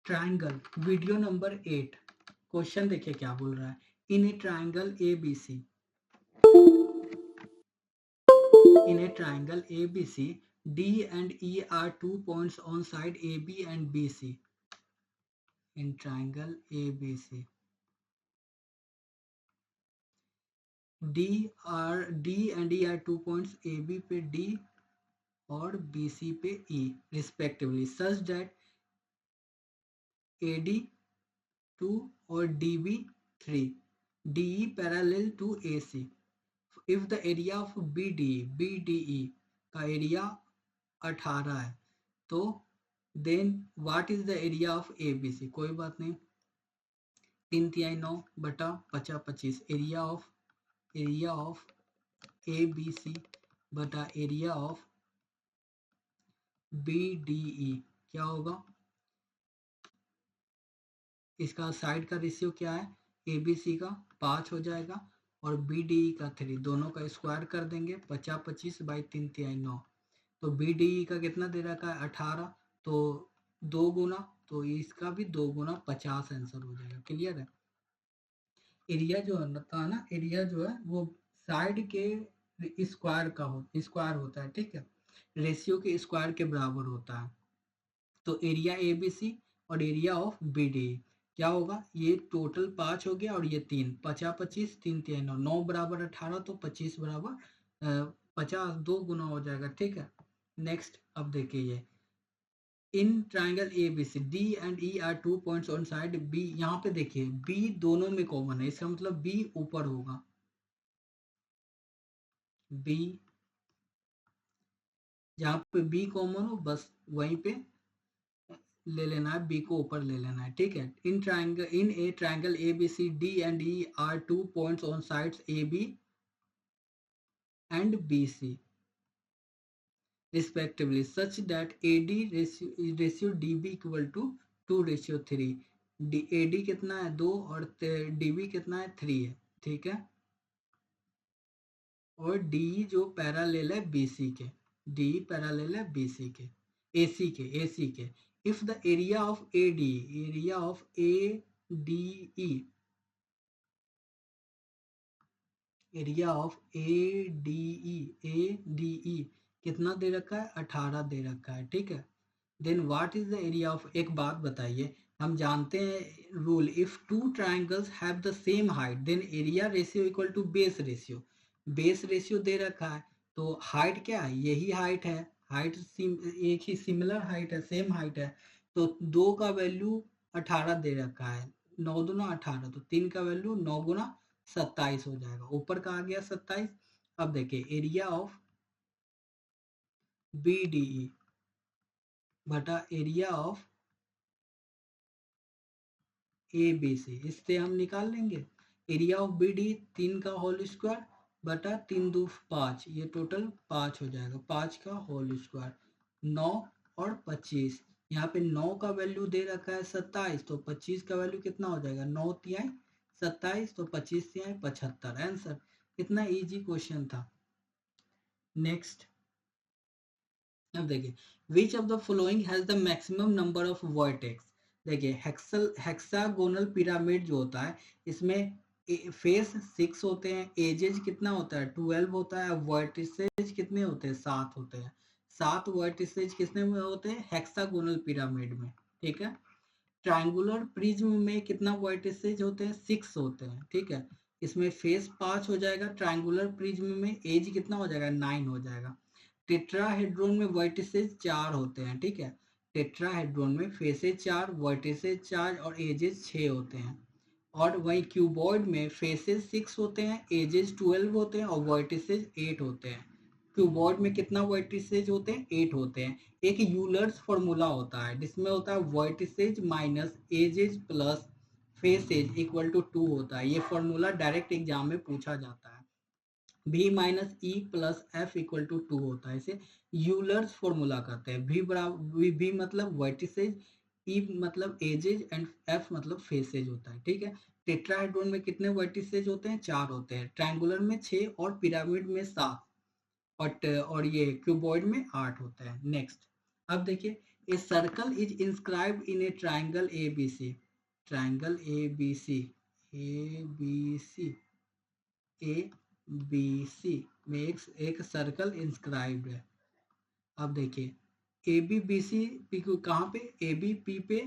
Triangle video number 8 question देखिए क्या बोल रहा है। In a triangle ABC, in a triangle ABC, D and E are 2 points on side AB and BC. In triangle ABC, D and E are 2 points AB पे D और BC पे E respectively, such that AD 2 और DB 3, DE parallel to AC. If the area of BDE का area 18 है तो then what is the area of ABC? कोई बात नहीं, 3/9/50/25 एरिया ऑफ ABC बटा एरिया ऑफ BDE क्या होगा? इसका साइड का रेशियो क्या है? ABC का 5 हो जाएगा और BDE का 3, दोनों का स्क्वायर कर देंगे 50/25/3/9। तो BDE का कितना दे रखा है? 18, तो 2 गुना, तो इसका भी 2 गुना 50 आंसर हो जाएगा। क्लियर है? एरिया जो होता है ना, एरिया जो है वो साइड के स्क्वायर होता है, ठीक है, रेशियो के स्क्वायर के बराबर होता है। तो एरिया ABC और एरिया ऑफ BDE क्या होगा? ये टोटल 5 हो गया और ये 3, 50/25/3/9, 9 बराबर 18, तो 25 बराबर 50, 2 गुना हो जाएगा, ठीक है। नेक्स्ट अब देखिए ये in triangle ABC D and E are 2 points on side B। यहाँ पे देखिए B दोनों में कॉमन है, इसका मतलब B ऊपर होगा। B जहाँ पे B कॉमन हो बस वहीं पे ले लेना है, B को ऊपर ले लेना है, ठीक है। In a triangle ABC D and E are 2 points on sides AB and BC respectively, such that AD ratio DB equal to 2:3। AD कितना है? 2 और DB कितना है? 3 है, ठीक है। और DE जो पैरालेल है BC के, DE पैरालेल है BC के, AC के। If the area of ADE कितना दे रखा है? 18 दे रखा है, ठीक है। Then what is the area of, एक बात बताइए, हम जानते हैं rule, if two triangles have the same height then area ratio equal to base ratio. Base ratio दे रखा है तो हाइट क्या है? यही हाइट है, हाइट एक ही सिमिलर हाइट है, सेम हाइट है। तो 2 का वैल्यू 18 दे रखा है, 9 दूना 18, तो 3 का वैल्यू 9 गुना 27 हो जाएगा, ऊपर का आ गया 27। अब देखिए एरिया ऑफ BDE बटा एरिया ऑफ ABC, इससे हम निकाल लेंगे एरिया ऑफ BDE 3 का होल स्क्वायर बटा 3 2 5, ये टोटल 5 हो जाएगा, 5 का होल स्क्वायर 9 और 25। यहाँ पे 9 का वैल्यू दे रखा है 27, तो 25 का वैल्यू कितना हो जाएगा? 9 तिहाई 27, तो 25 तिहाई 75 आंसर। कितना इजी क्वेश्चन था। नेक्स्ट अब देखिए which of the following has the maximum number of vertex. देखिए हेक्सागोनल पिरामिड जो होता है इसमें फेस 6 होते हैं, एजेज कितना होता है? 12 होता है, वर्टिसेज कितने होते हैं? 7 होते हैं। 7 वर्टिसेज किसने में होते हैं? हेक्सागोनल पिरामिड में, ठीक है। ट्रायंगुलर प्रिज्म में कितना वर्टिसेज होते हैं? 6 होते हैं, ठीक है। इसमें फेस 5 हो जाएगा, ट्रायंगुलर प्रिज्म में एज कितना हो जाएगा? 9 हो जाएगा। टेट्राहेड्रोन में वर्टिसेज 4 होते हैं, ठीक है। टेट्राहेड्रोन में फेसेज 4, वर्टिसेज 4 और एजेस 6 होते हैं। और वही क्यूबॉइड में फेसेज 6 होते हैं, एजेस 12 होते हैं और वर्टिसेज 8 होते हैं। क्यूबॉइड में कितना वर्टिसेज होते हैं? 8 होते हैं। एक यूलर्स फॉर्मूला होता है जिसमें होता है vertices minus edges plus faces equal to 2 होता है। ये फॉर्मूला डायरेक्ट एग्जाम में पूछा जाता है। V minus E plus F equal to 2 होता है, इसे यूलर्स फॉर्मूला कहते हैं। V मतलब वर्टिसेज, ई मतलब एजेज एंड एफ मतलब फेसेज होता है, ठीक है। टेट्राहेड्रोन में कितने वर्टिसेज होते हैं? 4 होते हैं। ट्रायंगुलर में 6 और पिरामिड में 7 और ये क्यूबॉइड में 8 होता है। नेक्स्ट अब देखिए A circle is inscribed in a triangle ABC. Triangle ABC. ABC. ABC में एक सर्कल इंस्क्राइब्ड है। अब देखिए A B B C P Q कहाँ पे, ए बी पी पे,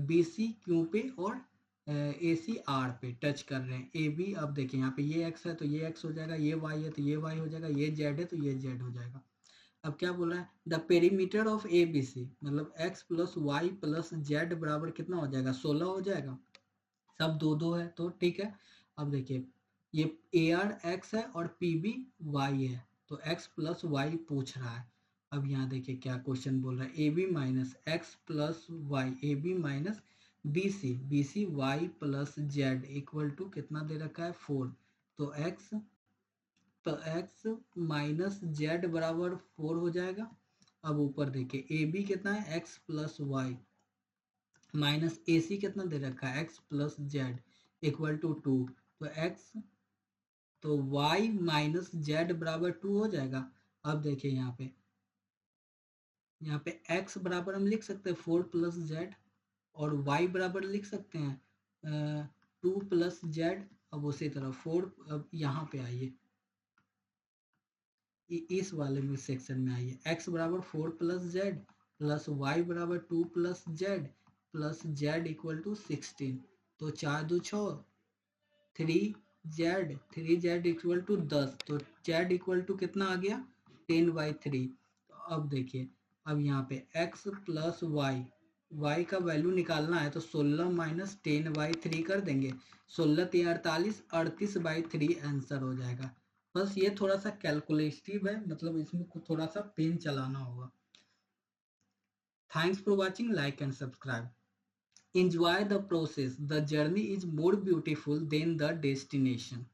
बी सी क्यू पे और ए सी आर पे टच कर रहे हैं। ए बी, अब देखिए यहाँ पे ये एक्स है तो ये एक्स हो जाएगा, ये वाई है तो ये वाई हो जाएगा, ये जेड है तो ये जेड हो जाएगा। अब क्या बोल रहा है, the perimeter of A B C, मतलब X plus Y plus Z बराबर कितना हो जाएगा, 16 हो जाएगा। सब दो दो है तो ठीक है। अब देखिए ये ए आर एक्स है और पी बी वाई है, तो एक्स प्लस वाई पूछ रहा है। अब यहाँ देखिए क्या क्वेश्चन बोल रहा है, A B minus X plus Y, A B minus B C Y plus Z equal to कितना दे रखा है 4, तो एक्स माइनस जेड बराबर 4 हो जाएगा। अब ऊपर देखिए ए बी कितना है, X plus Y minus A C कितना दे रखा है, X plus Z equal to 2, तो एक्स तो वाई माइनस जेड बराबर 2 हो जाएगा। अब देखिए यहाँ पे x बराबर हम लिख सकते हैं 4 प्लस जेड और y बराबर लिख सकते हैं 2 प्लस जेड। अब उसी तरह 4, अब यहाँ पे आइए इस वाले में सेक्शन में आइए, x बराबर 4 प्लस जेड प्लस वाई बराबर 2 plus Z plus Z equal to 16, तो 4 2 6, 3 जेड इक्वल टू 10, तो जेड इक्वल टू कितना आ गया 10/3। तो अब देखिए अब यहाँ पे x प्लस वाई का वैल्यू निकालना है तो 16 माइनस 10/3 कर देंगे, 16 3 48, 38/3 आंसर हो जाएगा। बस ये थोड़ा सा कैलकुलेटिव है, मतलब इसमें थोड़ा सा पेन चलाना होगा। Thanks for watching, like and subscribe. Enjoy the process. The journey is more beautiful than the destination.